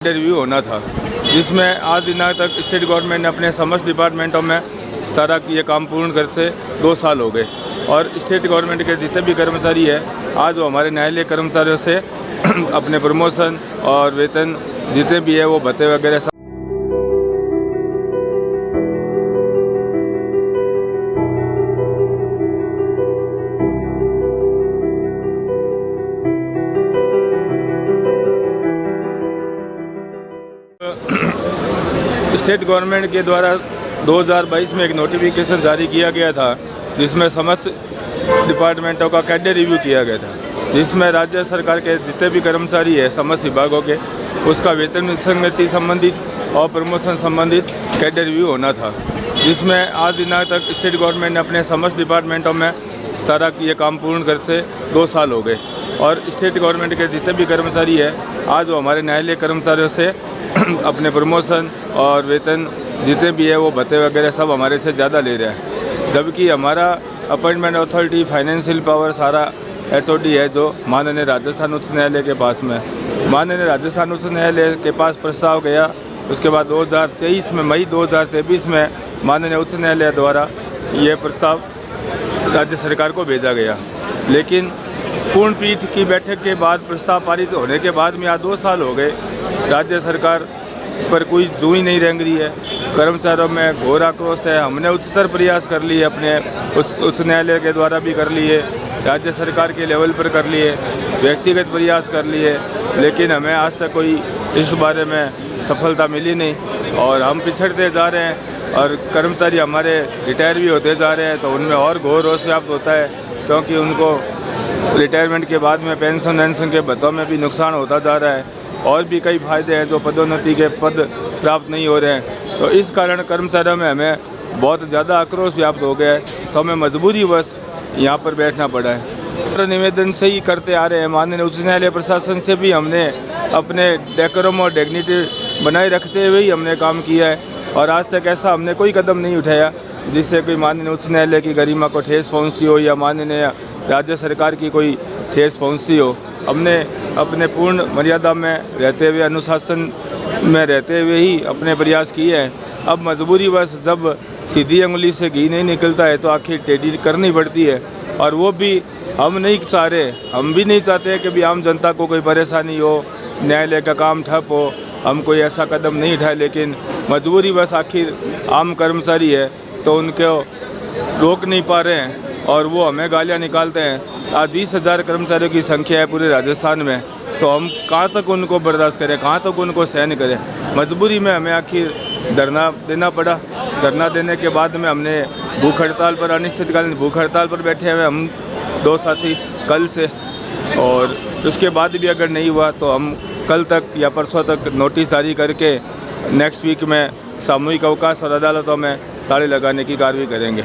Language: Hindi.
रिव्यू होना था, जिसमें आज दिनांक तक स्टेट गवर्नमेंट ने अपने समस्त डिपार्टमेंटों में सारा ये काम पूर्ण करते 2 साल हो गए और स्टेट गवर्नमेंट के जितने भी कर्मचारी हैं आज वो हमारे न्यायालय कर्मचारियों से अपने प्रमोशन और वेतन जितने भी है वो भत्ते वगैरह स्टेट गवर्नमेंट के द्वारा 2022 में एक नोटिफिकेशन जारी किया गया था, जिसमें समस्त डिपार्टमेंटों का कैडर रिव्यू किया गया था, जिसमें राज्य सरकार के जितने भी कर्मचारी हैं समस्त विभागों के उसका वेतन संगति संबंधित और प्रमोशन संबंधित कैडर रिव्यू होना था, जिसमें आज दिनांक तक स्टेट गवर्नमेंट ने अपने समस्त डिपार्टमेंटों में सारा ये काम पूर्ण करते 2 साल हो गए और स्टेट गवर्नमेंट के जितने भी कर्मचारी हैं आज वो हमारे न्यायालय कर्मचारियों से अपने प्रमोशन और वेतन जितने भी है वो भत्ते वगैरह सब हमारे से ज़्यादा ले रहे हैं, जबकि हमारा अपॉइंटमेंट अथॉरिटी फाइनेंशियल पावर सारा HOD है जो माननीय राजस्थान उच्च न्यायालय के पास में माननीय राजस्थान उच्च न्यायालय के पास प्रस्ताव गया। उसके बाद 2023 में मई 2023 में माननीय उच्च न्यायालय द्वारा ये प्रस्ताव राज्य सरकार को भेजा गया, लेकिन पूर्ण पीठ की बैठक के बाद प्रस्ताव पारित होने के बाद में आज 2 साल हो गए, राज्य सरकार पर कोई जू ही नहीं रेंग रही है। कर्मचारियों में घोर आक्रोश है। हमने उच्चतर प्रयास कर लिए, अपने उच्च न्यायालय के द्वारा भी कर लिए, राज्य सरकार के लेवल पर कर लिए, व्यक्तिगत प्रयास कर लिए, लेकिन हमें आज तक कोई इस बारे में सफलता मिली नहीं और हम पिछड़ते जा रहे हैं और कर्मचारी हमारे रिटायर भी होते जा रहे हैं, तो उनमें और घोर रोष व्याप्त होता है, क्योंकि उनको रिटायरमेंट के बाद में पेंशन के भत्तों में भी नुकसान होता जा रहा है और भी कई फायदे हैं जो पदोन्नति के पद प्राप्त नहीं हो रहे हैं। तो इस कारण कर्मचारियों में हमें बहुत ज़्यादा आक्रोश व्याप्त हो गया है, तो हमें मजबूरीवश यहाँ पर बैठना पड़ा है। निवेदन से ही करते आ रहे हैं। माननीय उच्च न्यायालय प्रशासन से भी हमने अपने डेकोरम और डिग्निटी बनाए रखते हुए ही हमने काम किया है और आज तक ऐसा हमने कोई कदम नहीं उठाया जिससे कोई माननीय उच्च न्यायालय की गरिमा को ठेस पहुँचती हो या माननीय राज्य सरकार की कोई ठेस पहुँचती हो। हमने अपने पूर्ण मर्यादा में रहते हुए, अनुशासन में रहते हुए ही अपने प्रयास किए हैं। अब मजबूरीवश जब सीधी उंगली से घी नहीं निकलता है तो आखिर टेढ़ी करनी पड़ती है और वो भी हम नहीं चाह रहे। हम भी नहीं चाहते कि भी आम जनता को कोई परेशानी हो, न्यायालय का काम ठप हो, हम कोई ऐसा कदम नहीं उठाए, लेकिन मजबूरीवश आखिर आम कर्मचारी है तो उनको रोक नहीं पा रहे हैं और वो हमें गालियाँ निकालते हैं। आज 20,000 कर्मचारियों की संख्या है पूरे राजस्थान में, तो हम कहाँ तक उनको बर्दाश्त करें, कहाँ तक उनको सहन करें। मजबूरी में हमें आखिर धरना देना पड़ा। धरना देने के बाद में हमने भूख हड़ताल पर, अनिश्चितकालीन भूख हड़ताल पर बैठे हुए हम 2 साथी कल से, और उसके बाद भी अगर नहीं हुआ तो हम कल तक या परसों तक नोटिस जारी करके नेक्स्ट वीक में सामूहिक अवकाश और अदालतों में ताले लगाने की कार्रवाई करेंगे।